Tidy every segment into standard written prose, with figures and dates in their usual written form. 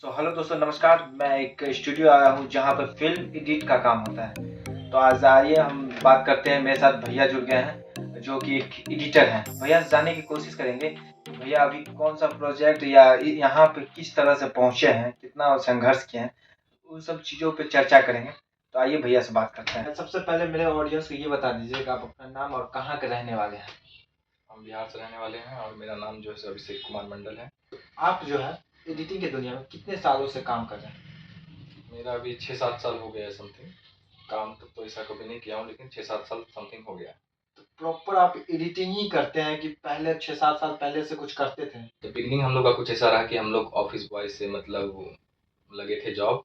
Hello दोस्तों, नमस्कार। मैं एक स्टूडियो आया हूँ जहाँ पर फिल्म एडिट का काम होता है। तो आज आइए हम बात करते हैं। मेरे साथ भैया जुड़ गए हैं जो कि एक एडिटर हैं। भैया से जानने की कोशिश करेंगे कि भैया अभी कौन सा प्रोजेक्ट या यहाँ पे किस तरह से पहुँचे हैं, कितना संघर्ष किए हैं, उन सब चीज़ों पे चर्चा करेंगे। तो आइए भैया से बात करते हैं। सबसे पहले मेरे ऑडियंस को ये बता दीजिए कि आप अपना नाम और कहाँ के रहने वाले हैं। हम बिहार से रहने वाले हैं और मेरा नाम जो है अभिषेक कुमार मंडल है। आप जो है एडिटिंग के दुनिया में कितने सालों से काम कर रहे हैं? मेरा अभी 6-7 साल हो गया है समथिंग। काम तो ऐसा कभी नहीं किया हूँ, लेकिन 6-7 साल समथिंग हो गया है। तो प्रॉपर आप एडिटिंग ही करते हैं कि पहले 6-7 साल पहले से कुछ करते थे? तो बिगनिंग हम लोग का कुछ ऐसा रहा कि हम लोग ऑफिस बॉय से लगे थे जॉब,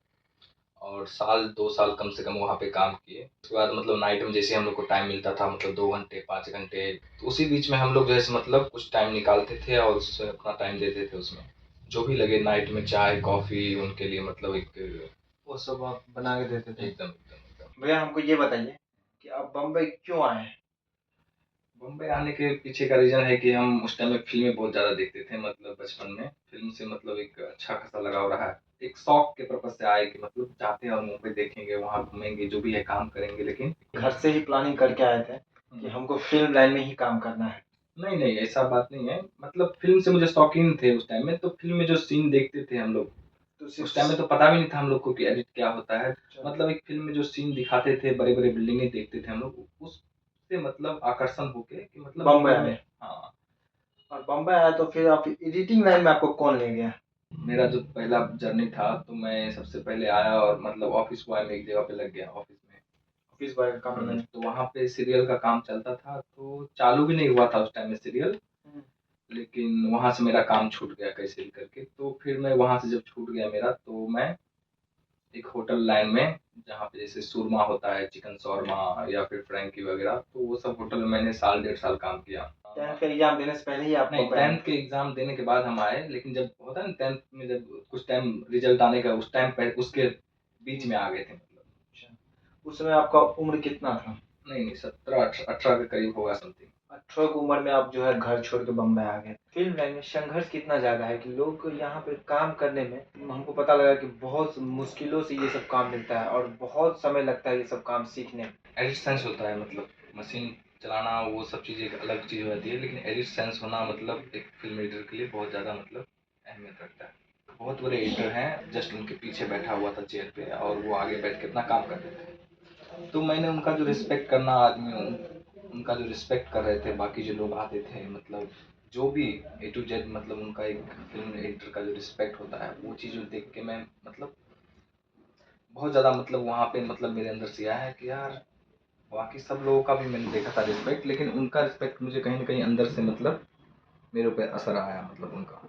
और साल 2 साल कम से कम वहाँ पे काम किए। उसके बाद नाइट में जैसे हम लोग को टाइम मिलता था, 2 घंटे 5 घंटे, तो उसी बीच में हम लोग जैसे कुछ टाइम निकालते थे और उससे अपना टाइम देते थे उसमें। जो भी लगे नाइट में, चाय कॉफ़ी उनके लिए एक वो सब आप बना के देते थे? एकदम एकदम एकदम। भैया हमको ये बताइए कि आप बम्बई क्यों आए हैं? बम्बई आने के पीछे का रीज़न है कि हम उस टाइम में फ़िल्में बहुत ज़्यादा देखते थे। बचपन में फ़िल्म से एक अच्छा खासा लगाव रहा है। एक शौक के पर्पज़ से आए कि चाहते हैं और मुंबई देखेंगे, वहाँ घूमेंगे, जो भी है काम करेंगे, लेकिन घर से ही प्लानिंग करके आए थे कि हमको फिल्म लाइन में ही काम करना है? नहीं, नहीं, ऐसा बात नहीं है। फ़िल्म से मुझे शौकीन थे उस टाइम में, तो फ़िल्म में जो सीन देखते थे हम लोग, तो उस टाइम में तो पता भी नहीं था हम लोग को कि एडिट क्या होता है। एक फ़िल्म में जो सीन दिखाते थे, बड़े-बड़े बिल्डिंगें देखते थे हम लोग, उससे आकर्षण होके कि बम्बई में। आए। हाँ। और बम्बई आए तो फिर आप एडिटिंग लाइन में आपको कौन ले गया? मेरा जो पहला जर्नी था, तो मैं सबसे पहले आया और ऑफ़िस बॉय में एक जगह पे लग गया ऑफ़िस में। ऑफिस बॉय का काम में? तो वहाँ पे सीरियल का काम चलता था, तो चालू भी नहीं हुआ था उस टाइम में सीरियल, लेकिन वहाँ से मेरा काम छूट गया कैसे भी करके। तो फिर मैं वहाँ से जब छूट गया मेरा, तो मैं एक होटल लाइन में, जहाँ पे जैसे सुरमा होता है, चिकन शौरमा या फिर फ्रैंकी वगैरह, तो वो सब होटल में मैंने साल 1.5 साल काम किया। 10th का एग्जाम देने से पहले ही आप नहीं, बम्बई आए? 10th के एग्ज़ाम देने के बाद हम आए, लेकिन जब होता है ना 10th में, जब कुछ टाइम रिजल्ट आने का, उस टाइम पे उसके बीच में आ गए थे अच्छा। उस समय आपका उम्र कितना था? नहीं, नहीं, 17-18 के करीब होगा समथिंग। 18 की उम्र में आप जो है घर छोड़ के बम्बई आ गए। फिल्म लाइन में संघर्ष कितना ज़्यादा है कि लोग को यहाँ पे काम करने में, हमको पता लगा कि बहुत मुश्किलों से ये सब काम मिलता है और बहुत समय लगता है ये सब काम सीखने में। एडिट सेंस होता है, मशीन चलाना, वो सब चीज़ एक अलग चीज़ हो जाती है, लेकिन एडिट सेंस होना एक फ़िल्म एडिटर के लिए बहुत ज़्यादा अहमियत रखता है। बहुत बड़े एडिटर हैं, जस्ट उनके पीछे बैठा हुआ था चेयर पे, और वो आगे बैठ के अपना काम करते थे। तो मैंने उनका जो रिस्पेक्ट करना आदमी हूँ, उनका जो रिस्पेक्ट कर रहे थे बाकी जो लोग आते थे, जो भी ए टू जेड, उनका एक फ़िल्म एडिटर का जो रिस्पेक्ट होता है, वो चीज़ देख के मैं बहुत ज़्यादा वहाँ पे मेरे अंदर से आया है कि यार, बाकी सब लोगों का भी मैंने देखा था रिस्पेक्ट, लेकिन उनका रिस्पेक्ट मुझे कहीं न कहीं अंदर से मेरे ऊपर असर आया उनका।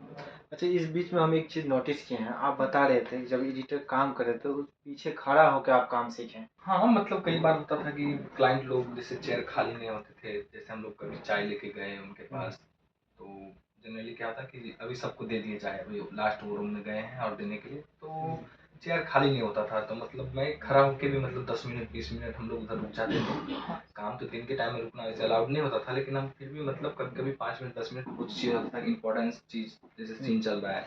अच्छा, इस बीच में हम एक चीज़ नोटिस किए हैं, आप बता रहे थे कि जब एडिटर काम कर रहे थे तो पीछे खड़ा होकर आप काम सीखें। हाँ, कई बार होता था कि क्लाइंट लोग जैसे चेयर खाली नहीं होते थे, जैसे हम लोग कभी चाय लेके गए उनके पास, तो जनरली क्या होता है कि अभी सबको दे दिए चाय, अभी लास्ट वो रूम में गए हैं और देने के लिए, तो चेयर खाली नहीं होता था, तो मैं खड़ा होके भी 10 मिनट 20 मिनट हम लोग उधर रुक जाते थे। काम तो दिन के टाइम में रुकना वैसे अलाउड नहीं होता था, लेकिन हम फिर भी कभी-कभी 5 मिनट 10 मिनट कुछ चीज़ होता था कि इम्पोर्टेंस चीज़, जैसे सीन चल रहा है,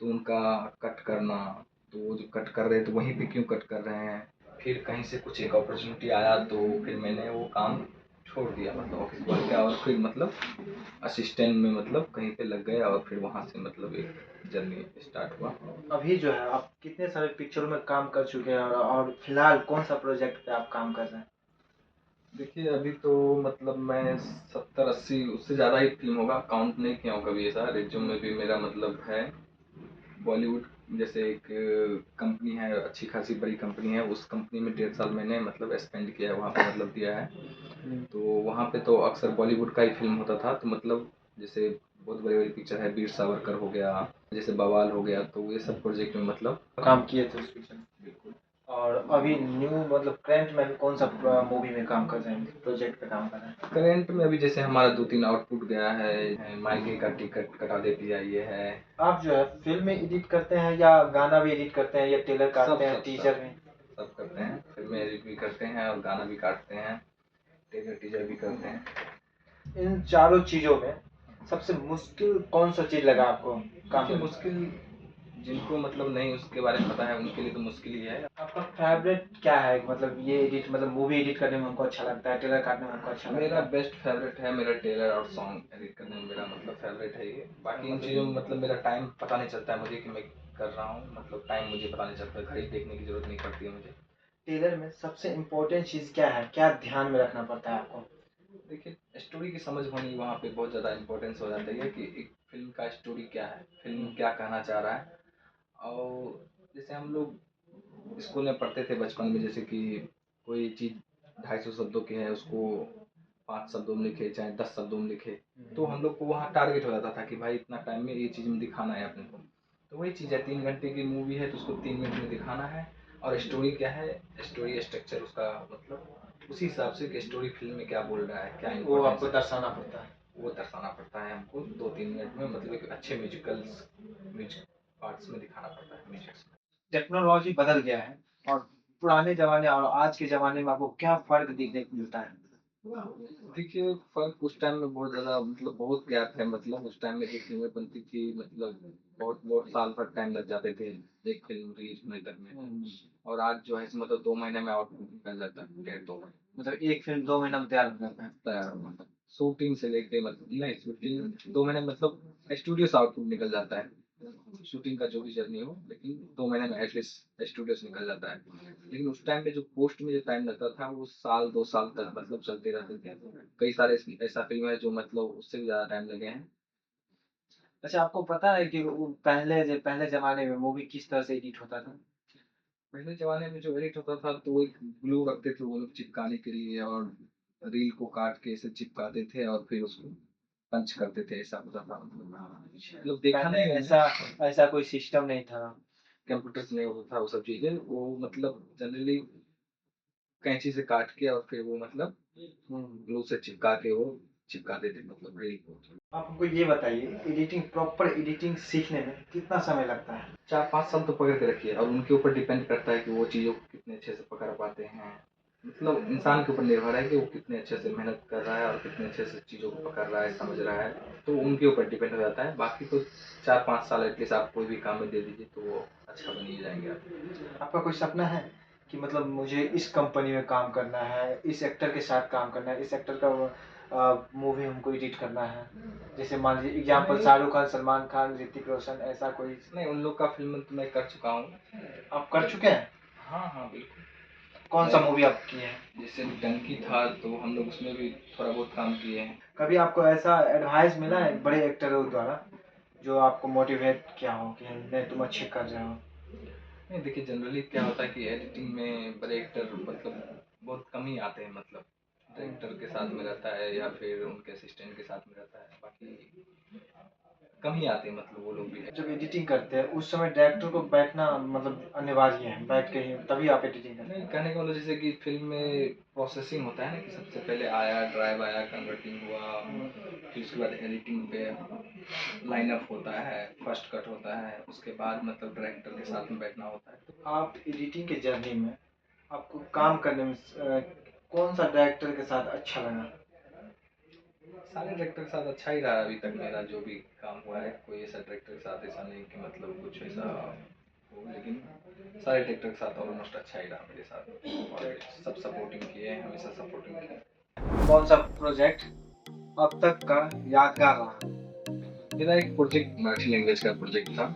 तो उनका कट करना, तो वो जो कट कर रहे हैं तो वहीं पे क्यों कट कर रहे हैं? फिर कहीं से कुछ एक अपॉर्चुनिटी आया, तो फिर मैंने वो काम छोड़ दिया, ऑफिस बॉय का, और फिर असिस्टेंट में कहीं पे लग गए, और फिर वहाँ से एक जर्नी स्टार्ट हुआ। अभी जो है आप कितने सारे पिक्चरों में काम कर चुके हैं और फिलहाल कौन सा प्रोजेक्ट पे आप काम कर रहे हैं? देखिए, अभी तो मैं 70-80, उससे ज़्यादा ही फ़िल्म होगा, काउंट नहीं किया हूँ कभी ऐसा। रिज़्यूम में भी मेरा है बॉलीवुड, जैसे एक कंपनी है, अच्छी खासी बड़ी कंपनी है, उस कंपनी में 1.5 साल मैंने स्पेंड किया है, वहाँ पे दिया है। तो वहाँ पे तो अक्सर बॉलीवुड का ही फ़िल्म होता था, तो जैसे बहुत बड़ी-बड़ी पिक्चर है, वीर सावरकर हो गया, जैसे बवाल हो गया, तो ये सब प्रोजेक्ट में काम किए थे उस पिक्चर में? बिल्कुल। और अभी न्यू करंट में अभी कौन सा मूवी में काम कर रहे हैं, प्रोजेक्ट पे काम कर रहे हैं? करंट में अभी जैसे हमारा 2-3 आउटपुट गया है, मायके का टिकट कटा दे पिया, ये है। आप जो है फ़िल्म में एडिट करते हैं या गाना भी एडिट करते हैं या ट्रेलर काटते हैं, सब टीज़र में? सब करते हैं, फ़िल्में एडिट भी करते हैं और गाना भी काटते हैं, ट्रेलर टीज़र भी करते हैं। इन चारों चीज़ों में सबसे मुश्किल कौन सा चीज़ लगा आपको काम देखिए, करने में? मुश्किल जिनको मतलब नहीं उसके बारे में पता है उनके लिए तो मुश्किल ही है। आपका फेवरेट क्या है, मतलब ये एडिट, मतलब मूवी एडिट करने में हमको अच्छा लगता है, ट्रेलर काटने में हमको अच्छा लगता मेरा है। बेस्ट फेवरेट है मेरा टेलर और सॉन्ग एडिट करने में मेरा मतलब फेवरेट है ये। बाकी इन चीज़ों में मतलब मेरा टाइम पता नहीं चलता है मुझे कि मैं कर रहा हूँ, मतलब टाइम मुझे पता नहीं चलता, घड़ी देखने की जरूरत नहीं पड़ती है मुझे। ट्रेलर में सबसे इम्पोर्टेंट चीज़ क्या है, क्या ध्यान में रखना पड़ता है आपको? देखिए स्टोरी की समझ होनी वहाँ पे बहुत ज़्यादा इम्पोर्टेंस हो जाती है कि एक फिल्म का स्टोरी क्या है, फिल्म क्या कहना चाह रहा है। और जैसे हम लोग स्कूल में पढ़ते थे बचपन में, जैसे कि कोई चीज़ 250 शब्दों की है उसको 5 शब्दों में लिखे चाहे 10 शब्दों में लिखे, तो हम लोग को वहाँ टारगेट हो जाता था कि भाई इतना टाइम में ये चीज़ में दिखाना है अपने को। तो वही चीज़ है, 3 घंटे की मूवी है तो उसको 3 मिनट में दिखाना है। और स्टोरी क्या है, स्टोरी स्ट्रक्चर उसका मतलब उसी हिसाब से कि स्टोरी फिल्म में क्या बोल रहा है, क्या वो इम्पोर्टेंस आपको है, दर्शाना पड़ता है। वो दर्शाना पड़ता है हमको 2-3 मिनट में, मतलब एक अच्छे म्यूजिक पार्ट्स में दिखाना पड़ता है, म्यूजिक्स में। टेक्नोलॉजी बदल गया है, और पुराने ज़माने और आज के ज़माने में आपको क्या फ़र्क देखने को मिलता है? देखिए फ़र्क उस टाइम में बहुत ज़्यादा मतलब बहुत गैप है, मतलब उस टाइम में जो फ़िल्में बनती थी मतलब बहुत बहुत साल भर टाइम लग जाते थे एक फ़िल्म रिलीज़ होने तक में। और आज जो है मतलब 2 महीने में आउटपुट निकल जाता है, डेढ़ 2 महीने मतलब एक फ़िल्म 2 महीना में तैयार हो जाता है। तैयार हो जाता है। शूटिंग से लेके मतलब नहीं शूटिंग 2 महीने मतलब स्टूडियो से आउटपुट निकल जाता है। शूटिंग का जो भी जर्नी हो, लेकिन 2 महीने में एटलीस्ट स्टूडियो से निकल जाता है। लेकिन उस टाइम पे जो पोस्ट में जो टाइम लगता था वो साल 2 साल तक मतलब चलते रहते थे। कई सारे ऐसा फ़िल्म है जो मतलब उससे भी ज़्यादा टाइम लगे हैं। अच्छा, आपको पता है कि वो पहले ज़माने में मूवी किस तरह से एडिट होता था? पहले ज़माने में जो एडिट होता था तो एक ग्लू रखते थे वो लोग चिपकाने के लिए, और रील को काट के ऐसे चिपकाते थे और फिर उसको पंच करते थे, ऐसा होता था। मतलब देखा पहले नहीं है मैंने। ऐसा ऐसा कोई सिस्टम नहीं था। कंप्यूटर से नहीं होता था वो सब चीज़ें, वो मतलब जनरली कैंची से काट के और फिर वो मतलब ग्लू से चिपका के वो चिपका देते मतलब रील को। आप हमको ये बताइए, एडिटिंग, प्रॉपर एडिटिंग सीखने में कितना समय लगता है? 4-5 साल तो पकड़ के रखिए, और उनके ऊपर डिपेंड करता है कि वो चीज़ों को कितने अच्छे से पकड़ पाते हैं। मतलब इंसान के ऊपर निर्भर है कि वो कितने अच्छे से मेहनत कर रहा है और कितने अच्छे से चीज़ों को पकड़ रहा है, समझ रहा है। तो उनके ऊपर डिपेंड हो जाता है। बाकी तो 4-5 साल एटलीस्ट आप कोई भी काम में दे दीजिए तो वो अच्छा बन ही जाएँगे आप। आपका कोई सपना है कि मतलब मुझे इस कंपनी में काम करना है, इस एक्टर के साथ काम करना है, इस एक्टर का मूवी हमको एडिट करना है? जैसे मान लीजिए एग्जाम्पल, नहीं, शाहरुख खान, सलमान खान, ऋतिक रोशन, ऐसा कोई? नहीं उन लोग का फ़िल्म तो मैं कर चुका हूँ। आप कर चुके हैं? हाँ, हाँ, बिल्कुल। कौन सा मैं मूवी आप किए हैं? जैसे डंकी था तो हम लोग उसमें भी थोड़ा बहुत काम किए हैं। कभी आपको ऐसा एडवाइस मिला है बड़े एक्टरों द्वारा जो आपको मोटिवेट किया हो कि नहीं तुम अच्छे कर रहे हो? नहीं देखिए जनरली क्या होता है कि एडिटिंग में बड़े एक्टर मतलब बहुत कम ही आते हैं, मतलब डायरेक्टर के साथ में रहता है या फिर उनके असिस्टेंट के साथ में रहता है, बाकी कम ही आते हैं मतलब वो लोग भी। जब एडिटिंग करते हैं उस समय डायरेक्टर को बैठना मतलब अनिवार्य है, बैठ के ही तभी आप एडिटिंग करते नहीं हैं? कहने का मतलब जैसे कि फिल्म में प्रोसेसिंग होता है ना कि सबसे पहले आया ड्राइव आया, कन्वर्टिंग हुआ, फिर उसके बाद एडिटिंग पे लाइनअप होता है, फर्स्ट कट होता है, उसके बाद मतलब डायरेक्टर के साथ में बैठना होता है। तो आप एडिटिंग के जर्नी में आपको काम करने में कौन सा डायरेक्टर के साथ अच्छा लगा? सारे डायरेक्टर के साथ अच्छा ही रहा अभी तक मेरा जो भी काम हुआ है। कोई ऐसा डायरेक्टर के साथ ऐसा नहीं कि मतलब कुछ ऐसा हो, लेकिन सारे डायरेक्टर के साथ ऑलमोस्ट अच्छा ही रहा मेरे साथ, और सब सपोर्टिंग किए हैं, हमेशा सपोर्टिंग किए। कौन सा प्रोजेक्ट अब तक का यादगार रहा? मेरा एक प्रोजेक्ट मराठी लैंग्वेज का प्रोजेक्ट था,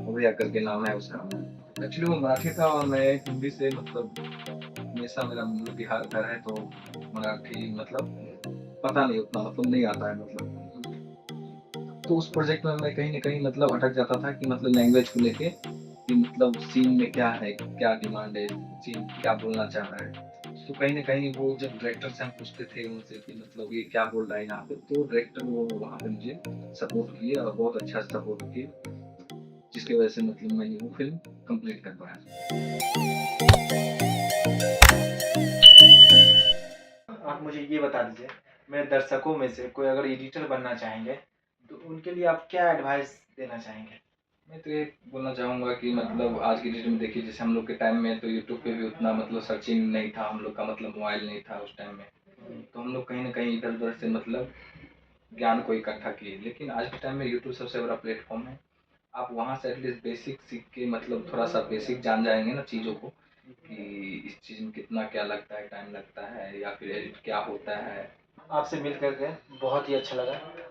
उड़िया करके नाम है उसका। एक्चुअली वो मराठी था और मैं हिंदी से मतलब हमेशा मेरा मूल बिहार का है तो मराठी मतलब पता नहीं उतना मतलब नहीं आता है मतलब। तो उस प्रोजेक्ट में मैं कहीं न कहीं मतलब अटक जाता था कि मतलब लैंग्वेज को लेके कि मतलब सीन में क्या है, क्या डिमांड है, सीन क्या बोलना चाह रहा है। तो कहीं न कहीं वो जब डायरेक्टर से हम पूछते थे उनसे कि मतलब ये क्या बोल रहा है यहाँ पे, तो डायरेक्टर वो वहाँ पे मुझे सपोर्ट किए और बहुत अच्छा सपोर्ट किए, जिसकी वजह से मतलब मैं ये वो फ़िल्म कंप्लीट कर पाया। आप मुझे ये बता दीजिए, मेरे दर्शकों में से कोई अगर एडिटर बनना चाहेंगे तो उनके लिए आप क्या एडवाइस देना चाहेंगे? मैं तो ये बोलना चाहूँगा कि मतलब आज की डेट में देखिए जैसे हम लोग के टाइम में तो यूट्यूब पे भी उतना मतलब सर्चिंग नहीं था, हम लोग का मतलब मोबाइल नहीं था उस टाइम में। तो हम लोग कहीं न कहीं इधर-उधर से मतलब ज्ञान को इकट्ठा किए। लेकिन आज के टाइम में यूट्यूब सबसे बड़ा प्लेटफ़ॉर्म है। आप वहाँ से एटलीस्ट बेसिक सीख के मतलब थोड़ा सा बेसिक जान जाएंगे ना चीज़ों को, कि इस चीज़ में कितना क्या लगता है, टाइम लगता है, या फिर एडिट क्या होता है। आपसे मिल करके बहुत ही अच्छा लगा।